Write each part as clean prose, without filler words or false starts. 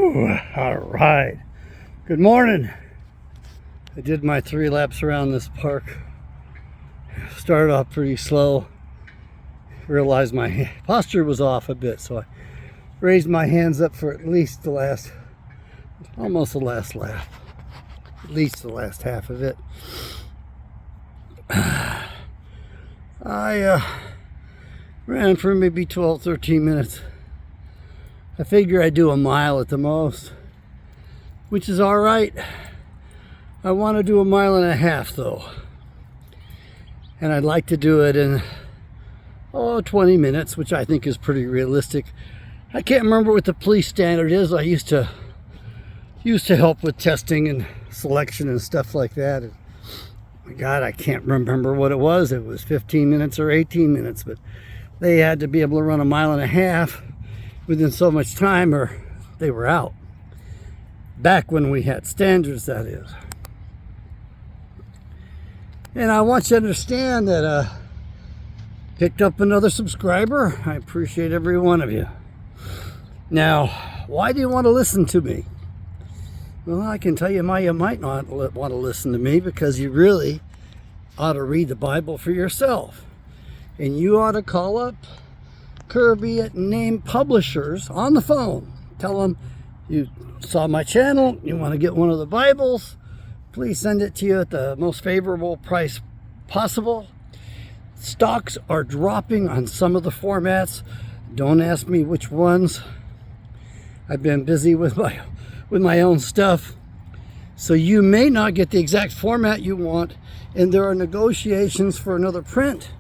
Woo! All right. Good morning. I did my 3 laps around this park. Started off pretty slow. Realized my posture was off a bit, so I raised my hands up for at least almost the last lap. At least the last half of it. I ran for maybe 12, 13 minutes. I figure I do a mile at the most, which is all right. I want to do a 1.5 miles though. And I'd like to do it in 20 minutes, which I think is pretty realistic. I can't remember what the police standard is. I used to help with testing and selection and stuff like that. And my God, I can't remember what it was. It was 15 minutes or 18 minutes, but they had to be able to run a 1.5 miles within so much time or they were out. Back when we had standards, that is. And I want you to understand that picked up another subscriber. I appreciate every one of you. Now, why do you want to listen to me? Well, I can tell you why you might not want to listen to me, because you really ought to read the Bible for yourself. And you ought to call up Kirby at Name Publishers on the phone. Tell them you saw my channel, you want to get one of the Bibles. Please send it to you at the most favorable price possible. Stocks are dropping on some of the formats. Don't ask me which ones. I've been busy with my own stuff. So you may not get the exact format you want, and there are negotiations for another print.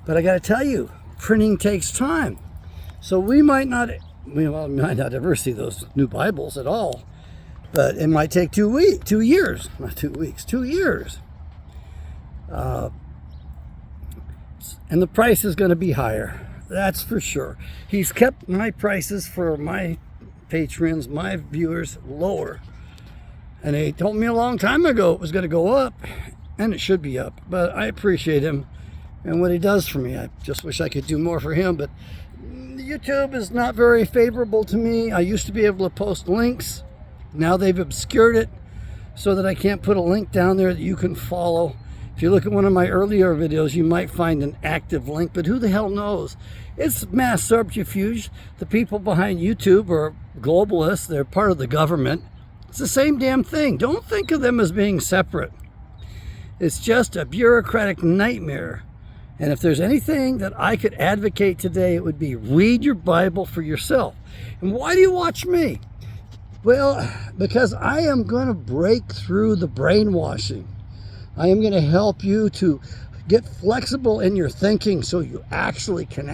But I got to tell you, printing takes time. So we might not ever see those new Bibles at all. But it might take 2 years, not 2 weeks, 2 years. And the price is going to be higher. That's for sure. He's kept my prices for my patrons, my viewers, lower. And he told me a long time ago it was going to go up, and it should be up. But I appreciate him and what he does for me. I just wish I could do more for him, but YouTube is not very favorable to me. I used to be able to post links. Now they've obscured it so that I can't put a link down there that you can follow. If you look at one of my earlier videos, you might find an active link, but who the hell knows? It's mass subterfuge. The people behind YouTube are globalists. They're part of the government. It's the same damn thing. Don't think of them as being separate. It's just a bureaucratic nightmare. And if there's anything that I could advocate today, it would be read your Bible for yourself. And why do you watch me? Well, because I am going to break through the brainwashing. I am going to help you to get flexible in your thinking so you can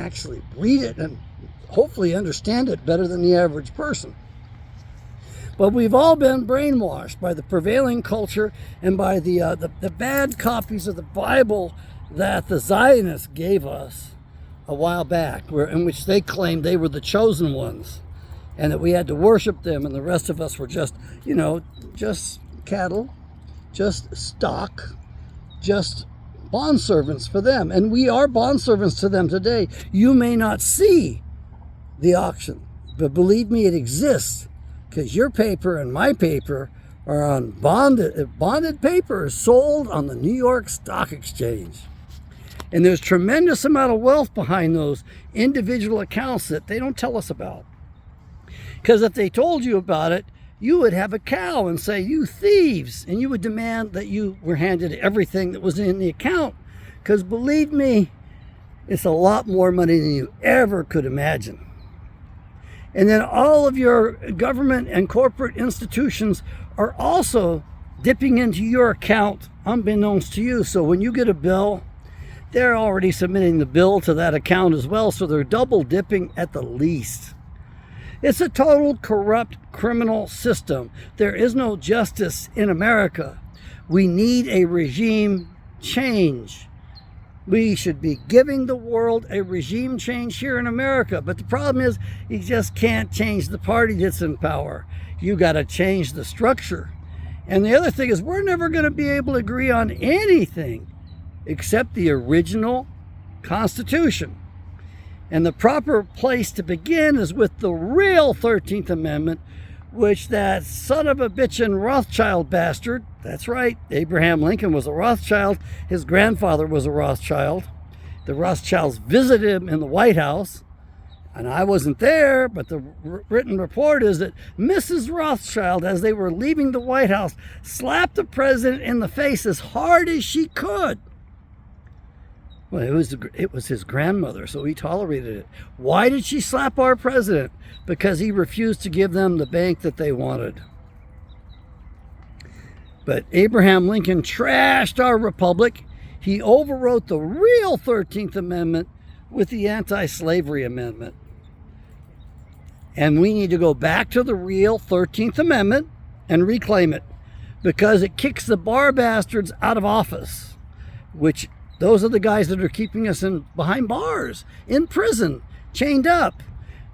read it and hopefully understand it better than the average person. But we've all been brainwashed by the prevailing culture and by the bad copies of the Bible that the Zionists gave us a while back, in which they claimed they were the chosen ones, and that we had to worship them, and the rest of us were just cattle, just stock, just bondservants for them. And we are bondservants to them today. You may not see the auction, but believe me, it exists, because your paper and my paper are on bonded paper sold on the New York Stock Exchange. And there's tremendous amount of wealth behind those individual accounts that they don't tell us about. Because if they told you about it, you would have a cow and say, "You thieves," and you would demand that you were handed everything that was in the account. Because believe me, it's a lot more money than you ever could imagine. And then all of your government and corporate institutions are also dipping into your account unbeknownst to you. So when you get a bill, they're already submitting the bill to that account as well. So they're double dipping at the least. It's a total corrupt criminal system. There is no justice in America. We need a regime change. We should be giving the world a regime change here in America. But the problem is, you just can't change the party that's in power. You got to change the structure. And the other thing is, we're never going to be able to agree on anything except the original Constitution. And the proper place to begin is with the real 13th Amendment, which that son of a bitchin' Rothschild bastard, that's right, Abraham Lincoln was a Rothschild. His grandfather was a Rothschild. The Rothschilds visited him in the White House, and I wasn't there, but the written report is that Mrs. Rothschild, as they were leaving the White House, slapped the president in the face as hard as she could. Well, it was his grandmother, so he tolerated it. Why did she slap our president? Because he refused to give them the bank that they wanted. But Abraham Lincoln trashed our republic. He overwrote the real 13th Amendment with the Anti-Slavery Amendment. And we need to go back to the real 13th Amendment and reclaim it, because it kicks the bar bastards out of office, which those are the guys that are keeping us behind bars, in prison, chained up.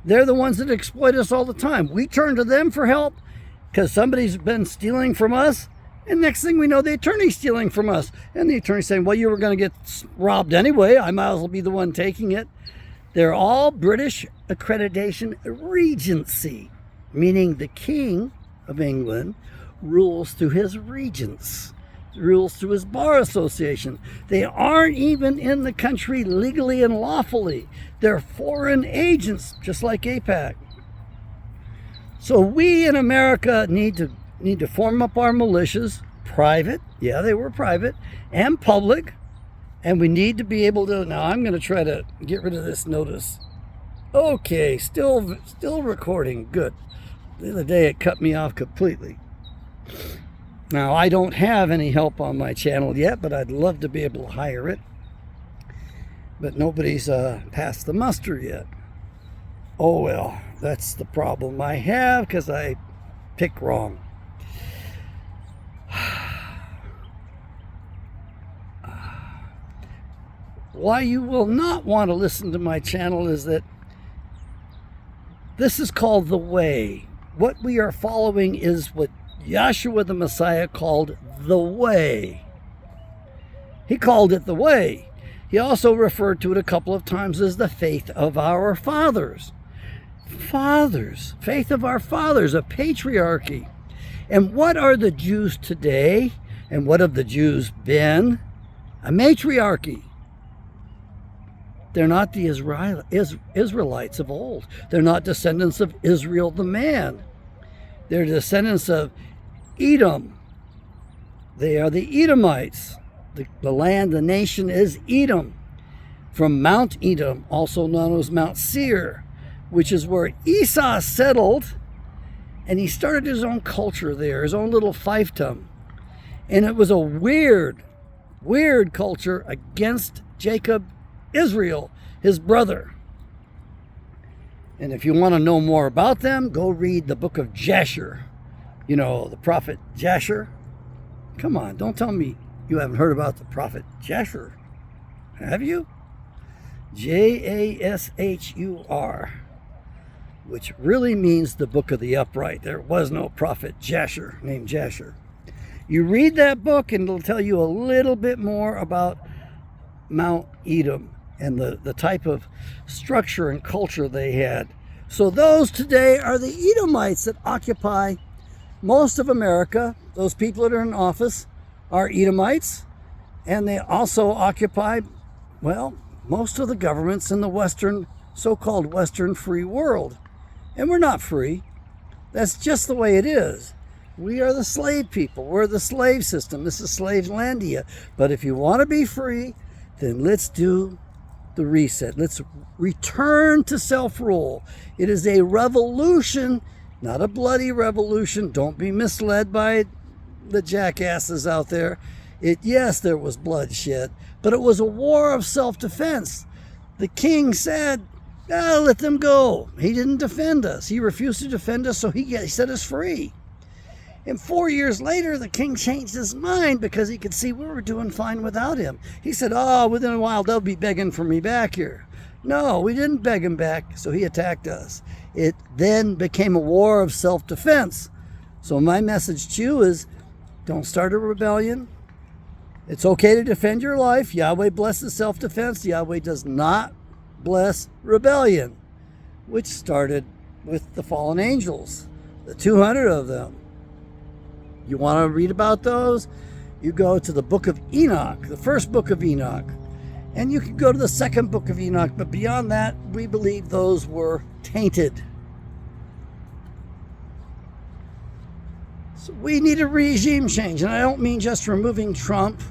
They're the ones that exploit us all the time. We turn to them for help because somebody's been stealing from us. And next thing we know, the attorney's stealing from us. And the attorney's saying, well, you were going to get robbed anyway. I might as well be the one taking it. They're all British accreditation regency, meaning the King of England rules through his regents, rules through his bar association. They aren't even in the country legally and lawfully. They're foreign agents, just like AIPAC. So we in America need to form up our militias, private, yeah, they were private, and public, and we need to be able to, now I'm going to try to get rid of this notice. Okay, still recording, good. The other day it cut me off completely. Now, I don't have any help on my channel yet, but I'd love to be able to hire it. But nobody's passed the muster yet. Oh well, that's the problem I have, because I pick wrong. Why you will not want to listen to my channel is that this is called the way. What we are following is what Yahshua the Messiah called the way. He called it the way. He also referred to it a couple of times as the faith of our fathers. Fathers, faith of our fathers, a patriarchy. And what are the Jews today? And what have the Jews been? A matriarchy. They're not the Israelites of old. They're not descendants of Israel the man. They're descendants of Edom. They are the Edomites. The land, the nation is Edom. From Mount Edom, also known as Mount Seir, which is where Esau settled, and he started his own culture there, his own little fiefdom. And it was a weird culture against Jacob, Israel, his brother. And if you want to know more about them, go read the book of Jasher. You know, the prophet Jasher. Come on, don't tell me you haven't heard about the prophet Jasher. Have you? Jasher, which really means the book of the upright. There was no prophet Jasher named Jasher. You read that book and it'll tell you a little bit more about Mount Edom and the type of structure and culture they had. So those today are the Edomites that occupy most of America. Those people that are in office are Edomites, and they also occupy, well, most of the governments in the Western, so-called Western free world. And we're not free. That's just the way it is. We are the slave people. We're the slave system. This is Slavelandia. But if you want to be free, then let's do the reset. Let's return to self-rule. It is a revolution, not a bloody revolution. Don't be misled by the jackasses out there. Yes, there was bloodshed, but it was a war of self-defense. The king said, let them go. He didn't defend us. He refused to defend us, so he set us free. And 4 years later, the king changed his mind because he could see we were doing fine without him. He said, within a while, they'll be begging for me back here. No, we didn't beg him back, so he attacked us. It then became a war of self-defense. So my message to you is, don't start a rebellion. It's okay to defend your life. Yahweh blesses self-defense. Yahweh does not bless rebellion, which started with the fallen angels. The 200 of them. You want to read about those? You go to the book of Enoch, the first book of Enoch. And you can go to the second book of Enoch, but beyond that, we believe those were tainted. So we need a regime change, and I don't mean just removing Trump.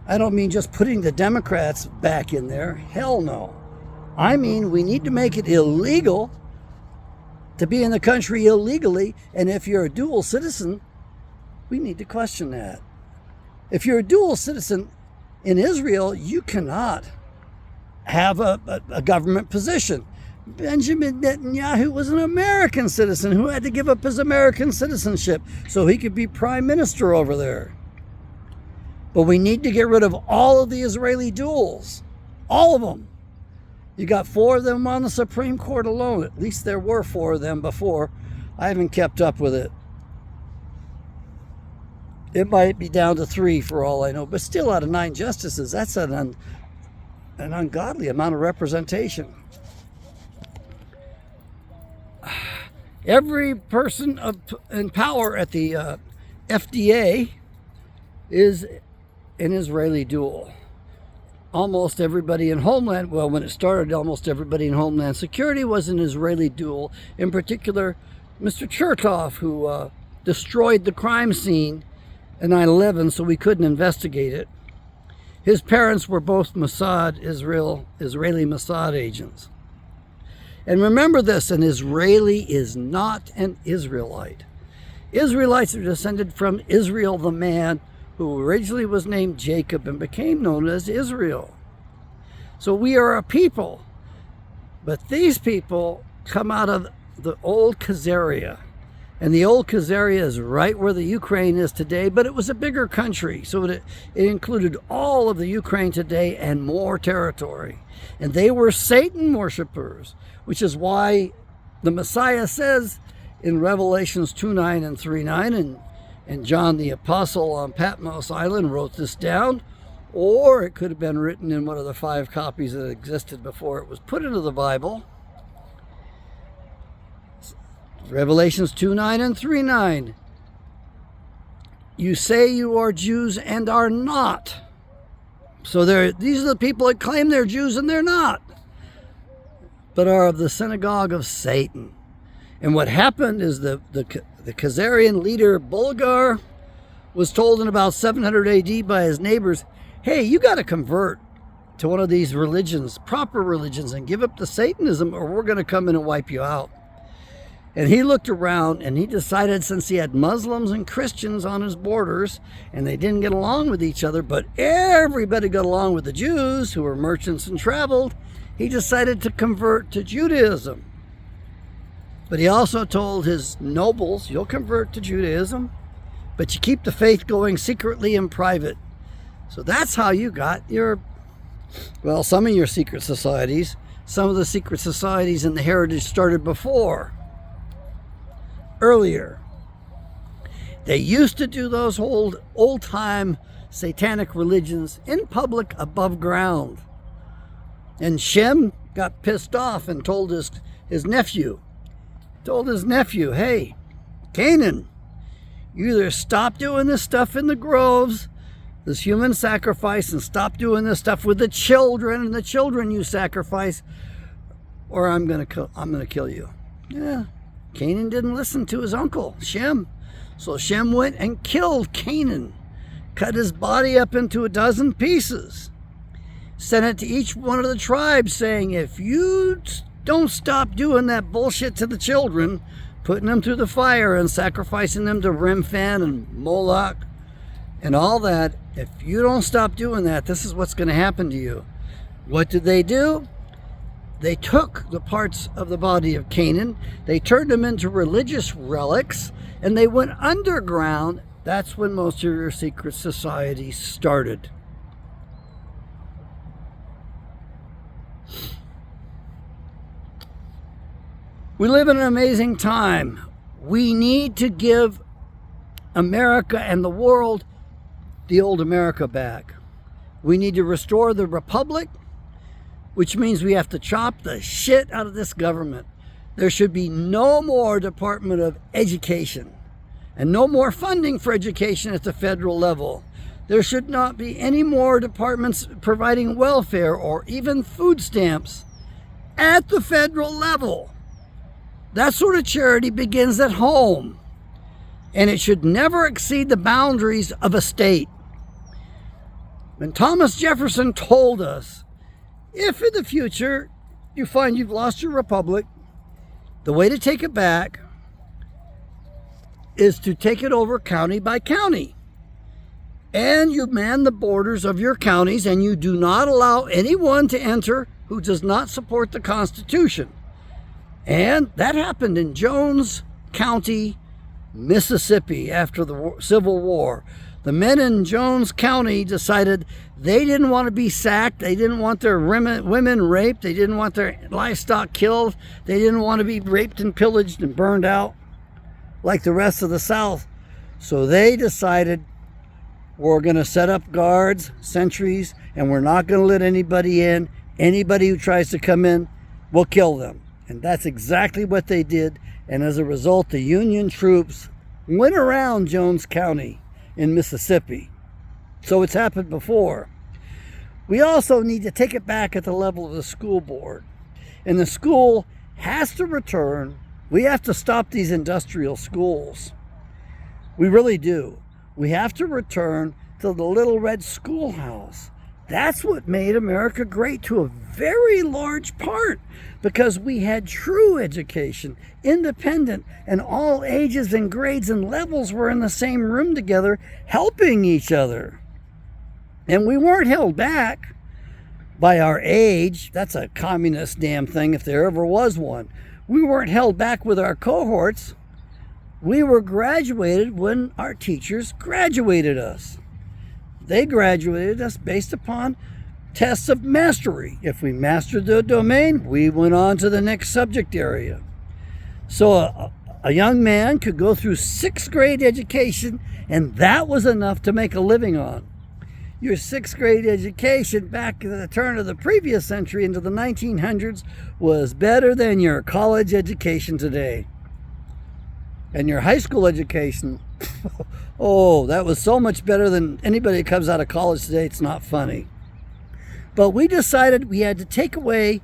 I don't mean just putting the Democrats back in there. Hell no. I mean, we need to make it illegal to be in the country illegally, and if you're a dual citizen, we need to question that. If you're a dual citizen in Israel, you cannot have a government position. Benjamin Netanyahu was an American citizen who had to give up his American citizenship so he could be prime minister over there. But we need to get rid of all of the Israeli duals. All of them. You got 4 of them on the Supreme Court alone. At least there were 4 of them before. I haven't kept up with it. It might be down to 3 for all I know. But still, out of 9 justices, that's an ungodly amount of representation. Every person in power at the FDA is an Israeli dual. Almost everybody in Homeland, well, when it started, almost everybody in Homeland Security was an Israeli dual. In particular, Mr. Chertoff, who destroyed the crime scene in 9/11 so we couldn't investigate it. His parents were both Mossad, Israeli Mossad agents. And remember this, an Israeli is not an Israelite. Israelites are descended from Israel the man, who originally was named Jacob and became known as Israel. So we are a people, but these people come out of the old Khazaria. And the old Khazaria is right where the Ukraine is today, but it was a bigger country. So it included all of the Ukraine today and more territory. And they were Satan worshipers, which is why the Messiah says in Revelations 2:9 and 3:9, and John the Apostle on Patmos Island wrote this down, or it could have been written in one of the 5 copies that existed before it was put into the Bible. Revelations 2:9 and 3:9. You say you are Jews and are not. So these are the people that claim they're Jews and they're not, but are of the synagogue of Satan. And what happened is the Khazarian leader Bulgar was told in about 700 AD by his neighbors, hey, you got to convert to one of these religions, proper religions, and give up to Satanism or we're going to come in and wipe you out. And he looked around and he decided, since he had Muslims and Christians on his borders and they didn't get along with each other, but everybody got along with the Jews who were merchants and traveled, he decided to convert to Judaism. But he also told his nobles, you'll convert to Judaism, but you keep the faith going secretly in private. So that's how you got some of your secret societies. Some of the secret societies in the Heritage started earlier. They used to do those old-time satanic religions in public above ground. And Shem got pissed off and told his nephew, hey, Canaan, you either stop doing this stuff in the groves, this human sacrifice, and stop doing this stuff with the children and the children you sacrifice, or I'm gonna kill you. Yeah, Canaan didn't listen to his uncle, Shem. So Shem went and killed Canaan, cut his body up into 12 pieces, sent it to each one of the tribes saying, if you don't stop doing that bullshit to the children, putting them through the fire and sacrificing them to Remphan and Moloch and all that, if you don't stop doing that, this is what's going to happen to you. What did they do? They took the parts of the body of Canaan, they turned them into religious relics, and they went underground. That's when most of your secret societies started. We live in an amazing time. We need to give America and the world the old America back. We need to restore the republic, which means we have to chop the shit out of this government. There should be no more Department of Education and no more funding for education at the federal level. There should not be any more departments providing welfare or even food stamps at the federal level. That sort of charity begins at home, and it should never exceed the boundaries of a state. When Thomas Jefferson told us, if in the future you find you've lost your republic, the way to take it back is to take it over county by county. And you man the borders of your counties, and you do not allow anyone to enter who does not support the Constitution. And that happened in Jones County, Mississippi, after the Civil War. The men in Jones County decided they didn't want to be sacked. They didn't want their women raped. They didn't want their livestock killed. They didn't want to be raped and pillaged and burned out like the rest of the South. So they decided, we're going to set up guards, sentries, and we're not going to let anybody in. Anybody who tries to come in, we'll kill them. And that's exactly what they did. And as a result, the Union troops went around Jones County in Mississippi. So it's happened before. We also need to take it back at the level of the school board. And the school has to return. We have to stop these industrial schools. We really do. We have to return to the little red schoolhouse. That's what made America great to a very large part, because we had true education, independent, and all ages and grades and levels were in the same room together, helping each other. And we weren't held back by our age. That's a communist damn thing if there ever was one. We weren't held back with our cohorts. We were graduated when our teachers graduated us. They graduated us based upon tests of mastery. If we mastered the domain, we went on to the next subject area. So a young man could go through 6th grade education, and that was enough to make a living on. Your 6th grade education back at the turn of the previous century into the 1900s was better than your college education today. And your high school education, oh, that was so much better than anybody that comes out of college today. It's not funny. But we decided we had to take away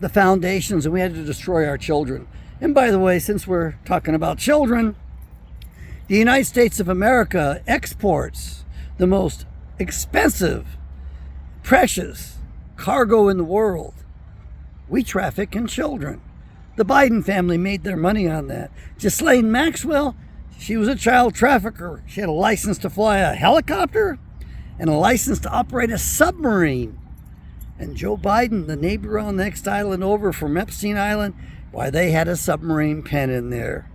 the foundations and we had to destroy our children. And by the way, since we're talking about children, the United States of America exports the most expensive, precious cargo in the world. We traffic in children. The Biden family made their money on that. Ghislaine Maxwell, she was a child trafficker. She had a license to fly a helicopter and a license to operate a submarine. And Joe Biden, the neighbor on the next island over from Epstein Island, why, they had a submarine pen in there.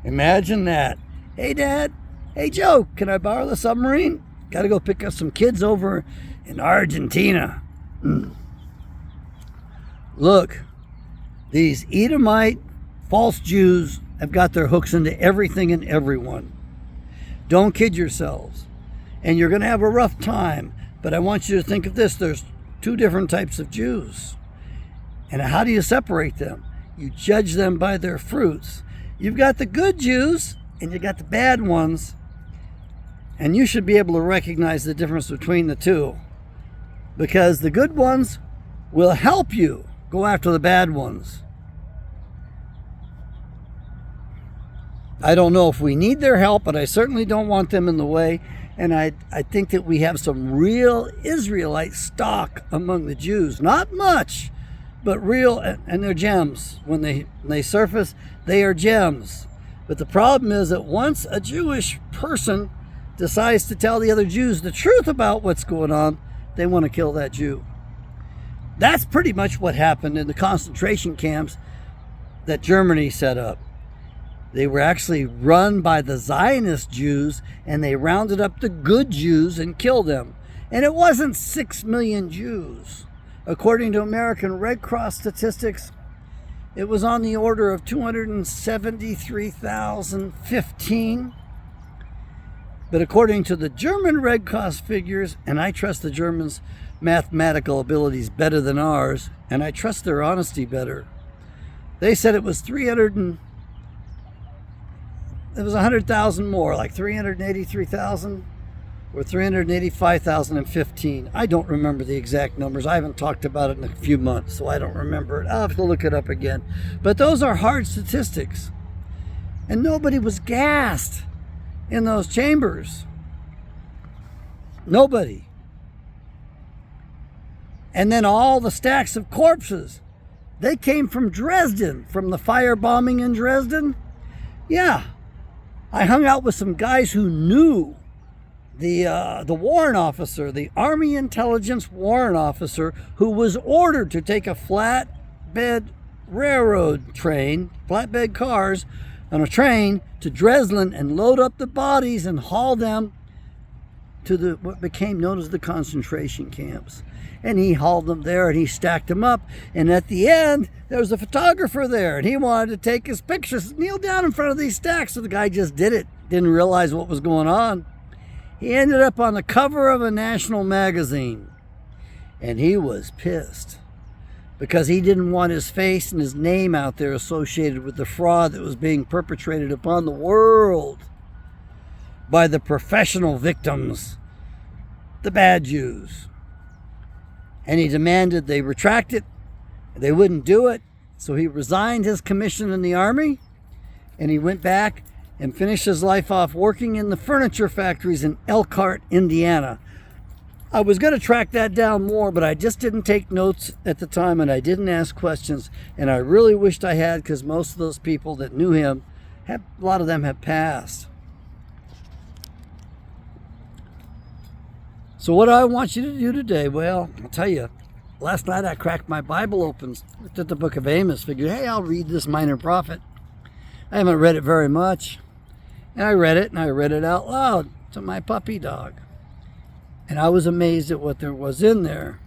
Imagine that. Hey, Dad. Hey, Joe, can I borrow the submarine? Got to go pick up some kids over in Argentina. Look. These Edomite false Jews have got their hooks into everything and everyone. Don't kid yourselves. And you're going to have a rough time. But I want you to think of this. There's 2 different types of Jews. And how do you separate them? You judge them by their fruits. You've got the good Jews and you got the bad ones. And you should be able to recognize the difference between the two. Because the good ones will help you go after the bad ones. I don't know if we need their help, but I certainly don't want them in the way. And I think that we have some real Israelite stock among the Jews. Not much, but real, and they're gems. When they surface, they are gems. But the problem is that once a Jewish person decides to tell the other Jews the truth about what's going on, they want to kill that Jew. That's pretty much what happened in the concentration camps that Germany set up. They were actually run by the Zionist Jews, and they rounded up the good Jews and killed them. And it wasn't 6 million Jews. According to American Red Cross statistics, it was on the order of 273,015. But according to the German Red Cross figures, and I trust the Germans' mathematical abilities better than ours, and I trust their honesty better, They said it was 100,000 more, like 383,000 or 385,015. I don't remember the exact numbers. I haven't talked about it in a few months, so I don't remember it. I'll have to look it up again. But those are hard statistics. And nobody was gassed in those chambers. Nobody. And then all the stacks of corpses, they came from Dresden, from the firebombing in Dresden. Yeah, I hung out with some guys who knew the warrant officer, the Army Intelligence warrant officer, who was ordered to take a flatbed railroad train, flatbed cars on a train to Dresden and load up the bodies and haul them to what became known as the concentration camps. And he hauled them there and he stacked them up. And at the end, there was a photographer there and he wanted to take his pictures, kneel down in front of these stacks. So the guy just did it, didn't realize what was going on. He ended up on the cover of a national magazine. And he was pissed because he didn't want his face and his name out there associated with the fraud that was being perpetrated upon the world by the professional victims, the bad Jews. And he demanded they retract it. They wouldn't do it. So he resigned his commission in the Army and he went back and finished his life off working in the furniture factories in Elkhart, Indiana. I was going to track that down more, but I just didn't take notes at the time and I didn't ask questions. And I really wished I had, because most of those people that knew him, a lot of them have passed. So what do I want you to do today? Well, I'll tell you, last night I cracked my Bible open, looked at the book of Amos, figured, hey, I'll read this minor prophet. I haven't read it very much. And I read it, and I read it out loud to my puppy dog. And I was amazed at what there was in there.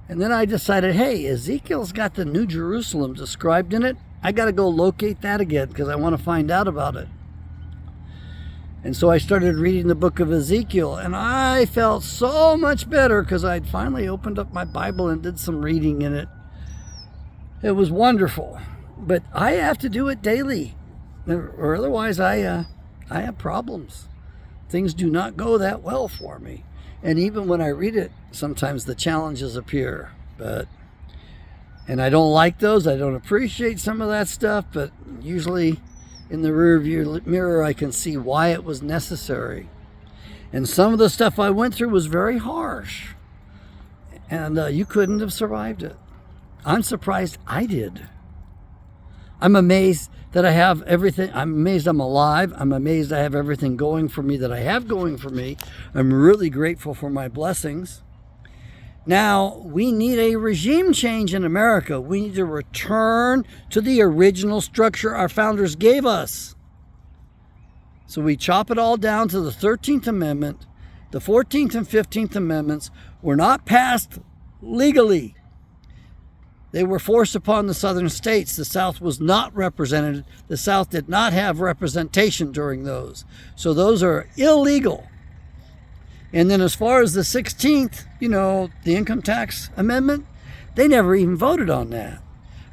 And then I decided, hey, Ezekiel's got the New Jerusalem described in it. I got to go locate that again because I want to find out about it. And so I started reading the book of Ezekiel, and I felt so much better because I'd finally opened up my Bible and did some reading in it. It was wonderful. But I have to do it daily, or otherwise I have problems. Things do not go that well for me. And even when I read it, sometimes the challenges appear. And I don't like those. I don't appreciate some of that stuff, but usually in the rearview mirror, I can see why it was necessary. And some of the stuff I went through was very harsh. And you couldn't have survived it. I'm surprised I did. I'm amazed that I have everything. I'm amazed I'm alive. I'm amazed I have everything going for me that I have going for me. I'm really grateful for my blessings. Now, we need a regime change in America. We need to return to the original structure our founders gave us. So we chop it all down to the 13th Amendment. The 14th and 15th Amendments were not passed legally. They were forced upon the southern states. The South was not represented. The South did not have representation during those. So those are illegal. And then as far as the 16th, the income tax amendment, they never even voted on that.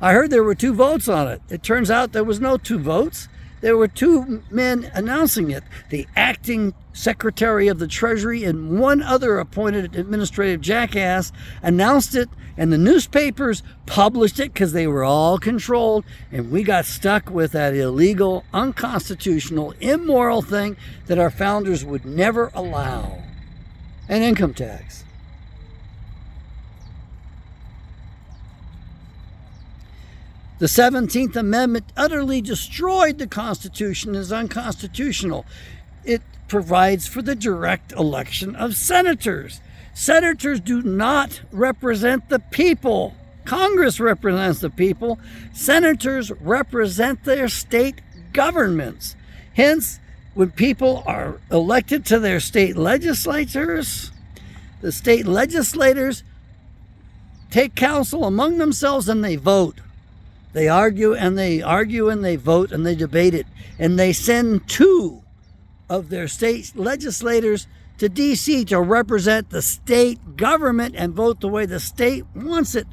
I heard there were 2 votes on it. It turns out there was no 2 votes. There were 2 men announcing it. The acting Secretary of the Treasury and one other appointed administrative jackass announced it, and the newspapers published it because they were all controlled, and we got stuck with that illegal, unconstitutional, immoral thing that our founders would never allow. An income tax. The 17th Amendment utterly destroyed the Constitution and is unconstitutional. It provides for the direct election of senators. Senators do not represent the people. Congress represents the people. Senators represent their state governments. Hence, when people are elected to their state legislatures, the state legislators take counsel among themselves and they vote. They argue and they vote and they debate it. And they send 2 of their state legislators to D.C. to represent the state government and vote the way the state wants it.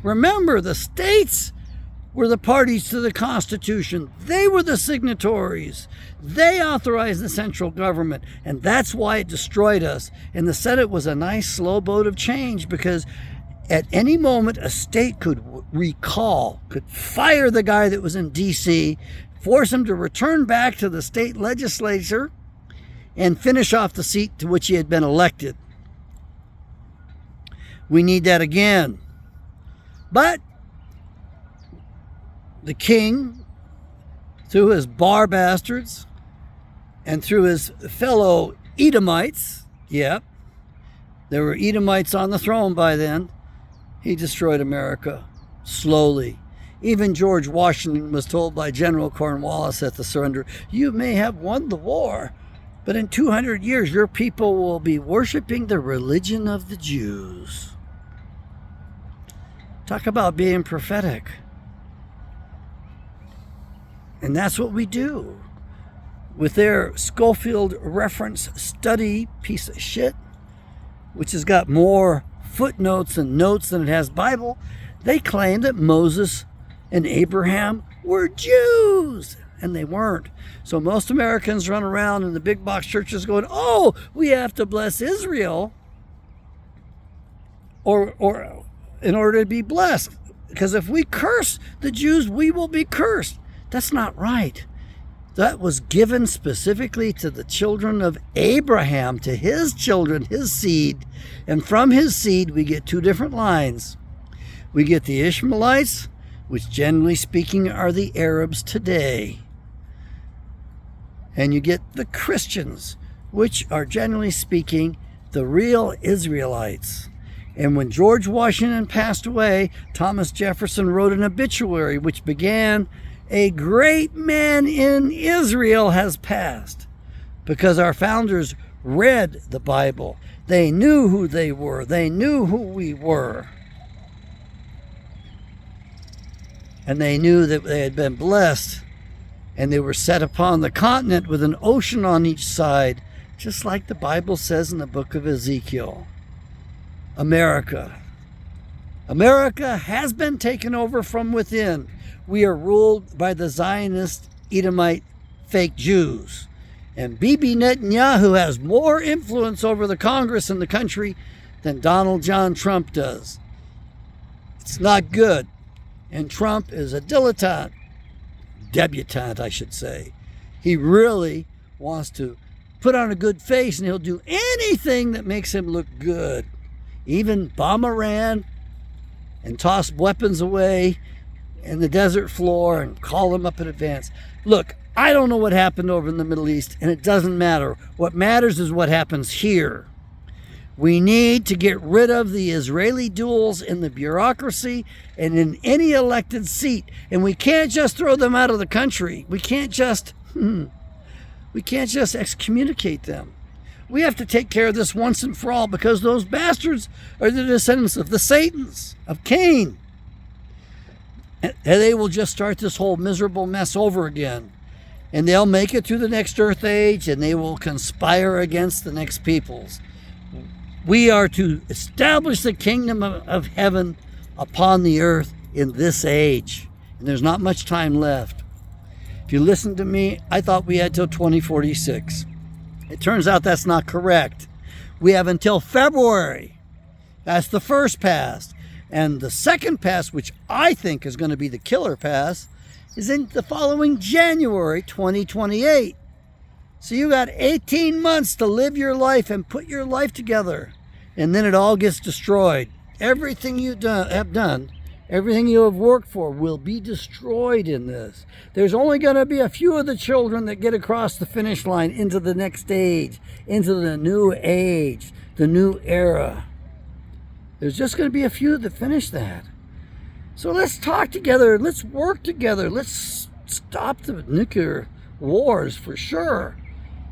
Remember, the states were the parties to the Constitution. They were the signatories. They authorized the central government, and that's why it destroyed us. And the Senate was a nice slow boat of change, because at any moment a state could could fire the guy that was in D.C., force him to return back to the state legislature, and finish off the seat to which he had been elected. We need that again. But the king, through his bar bastards and through his fellow Edomites, yep, there were Edomites on the throne by then, he destroyed America slowly. Even George Washington was told by General Cornwallis at the surrender, "You may have won the war, but in 200 years your people will be worshiping the religion of the Jews." Talk about being prophetic. And that's what we do with their Schofield reference study piece of shit, which has got more footnotes and notes than it has Bible. They claim that Moses and Abraham were Jews, and they weren't. So most Americans run around in the big box churches going, "Oh, we have to bless Israel or in order to be blessed, because if we curse the Jews, we will be cursed." That's not right. That was given specifically to the children of Abraham, to his children, his seed. And from his seed, we get two different lines. We get the Ishmaelites, which generally speaking are the Arabs today. And you get the Christians, which are generally speaking the real Israelites. And when George Washington passed away, Thomas Jefferson wrote an obituary which began, "A great man in Israel has passed," because our founders read the Bible. They knew who they were. They knew who we were. And they knew that they had been blessed, and they were set upon the continent with an ocean on each side, just like the Bible says in the book of Ezekiel. America has been taken over from within. We are ruled by the Zionist, Edomite, fake Jews. And Bibi Netanyahu has more influence over the Congress and the country than Donald John Trump does. It's not good. And Trump is a debutante, I should say. He really wants to put on a good face, and he'll do anything that makes him look good. Even bomb Iran and toss weapons away in the desert floor and call them up in advance. Look, I don't know what happened over in the Middle East, and it doesn't matter. What matters is what happens here. We need to get rid of the Israeli duels in the bureaucracy and in any elected seat. And we can't just throw them out of the country. We can't just excommunicate them. We have to take care of this once and for all, because those bastards are the descendants of the Satans, of Cain. And they will just start this whole miserable mess over again. And they'll make it through the next earth age, and they will conspire against the next peoples. We are to establish the kingdom of heaven upon the earth in this age. And there's not much time left. If you listen to me, I thought we had till 2046. It turns out that's not correct. We have until February. That's the first pass. And the second pass, which I think is going to be the killer pass, is in the following January 2028. So you got 18 months to live your life and put your life together. And then it all gets destroyed. Everything you have done, everything you have worked for will be destroyed in this. There's only going to be a few of the children that get across the finish line into the next age, into the new age, the new era. There's just going to be a few that finish that. So let's talk together. Let's work together. Let's stop the nuclear wars for sure.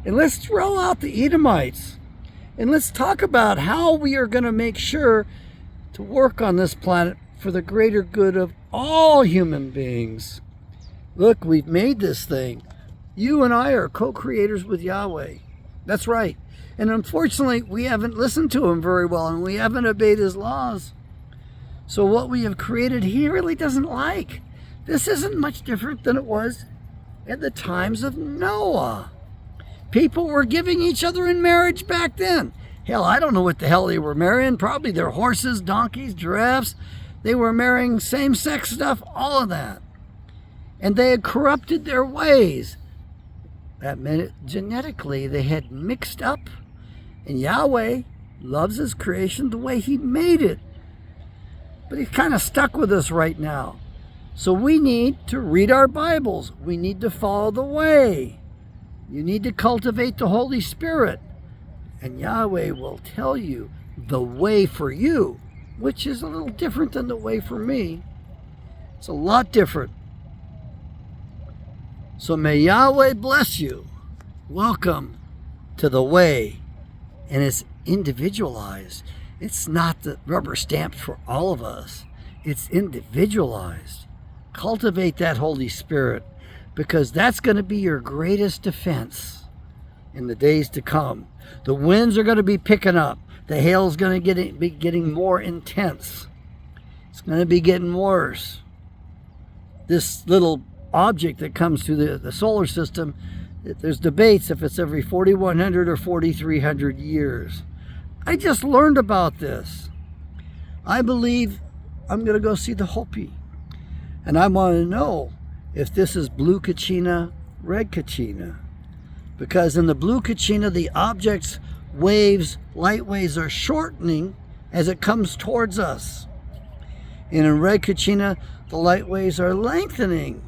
And let's throw out the Edomites. And let's talk about how we are going to make sure to work on this planet for the greater good of all human beings. Look, we've made this thing. You and I are co-creators with Yahweh. That's right. And unfortunately, we haven't listened to him very well, and we haven't obeyed his laws. So what we have created, he really doesn't like. This isn't much different than it was in the times of Noah. People were giving each other in marriage back then. Hell, I don't know what the hell they were marrying. Probably their horses, donkeys, giraffes. They were marrying same-sex stuff, all of that. And they had corrupted their ways. That meant genetically they had mixed up. And Yahweh loves his creation the way he made it. But he's kind of stuck with us right now. So we need to read our Bibles. We need to follow the way. You need to cultivate the Holy Spirit. And Yahweh will tell you the way for you, which is a little different than the way for me. It's a lot different. So may Yahweh bless you. Welcome to the way. And it's individualized. It's not the rubber stamped for all of us. It's individualized. Cultivate that Holy Spirit, because that's going to be your greatest defense in the days to come. The winds are going to be picking up. The hail's going to be getting more intense. It's going to be getting worse. This little object that comes through the solar system, there's debates if it's every 4,100 or 4,300 years. I just learned about this. I believe I'm going to go see the Hopi. And I want to know if this is blue Kachina, red Kachina. Because in the blue Kachina, the object's waves, light waves, are shortening as it comes towards us. And in red Kachina, the light waves are lengthening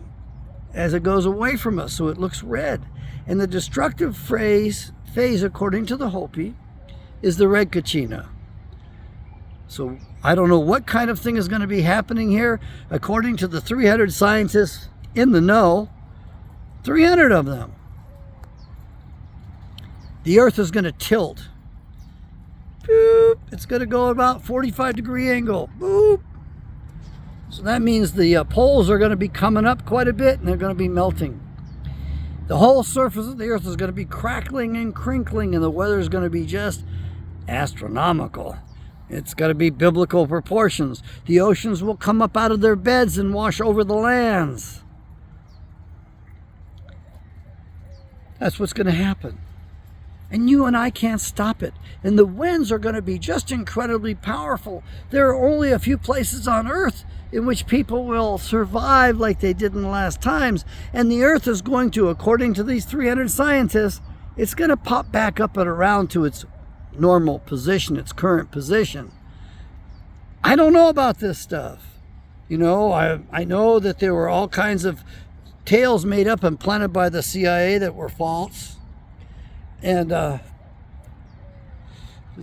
as it goes away from us, so it looks red. And the destructive phase, according to the Hopi, is the red Kachina. So I don't know what kind of thing is going to be happening here. According to the 300 scientists in the know, 300 of them, the earth is going to tilt. Boop. It's going to go about 45-degree angle. Boop. So that means the poles are going to be coming up quite a bit, and they're going to be melting. The whole surface of the earth is going to be crackling and crinkling, and the weather is going to be just astronomical. It's got to be biblical proportions. The oceans will come up out of their beds and wash over the lands. That's what's going to happen. And you and I can't stop it. And the winds are going to be just incredibly powerful. There are only a few places on earth in which people will survive like they did in the last times. And the earth is going to, according to these 300 scientists, it's going to pop back up and around to its normal position, its current position. I don't know about this stuff. You know, I know that there were all kinds of tales made up and planted by the CIA that were false. And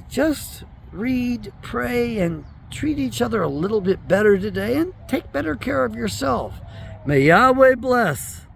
just read, pray, and treat each other a little bit better today, and take better care of yourself. May Yahweh bless.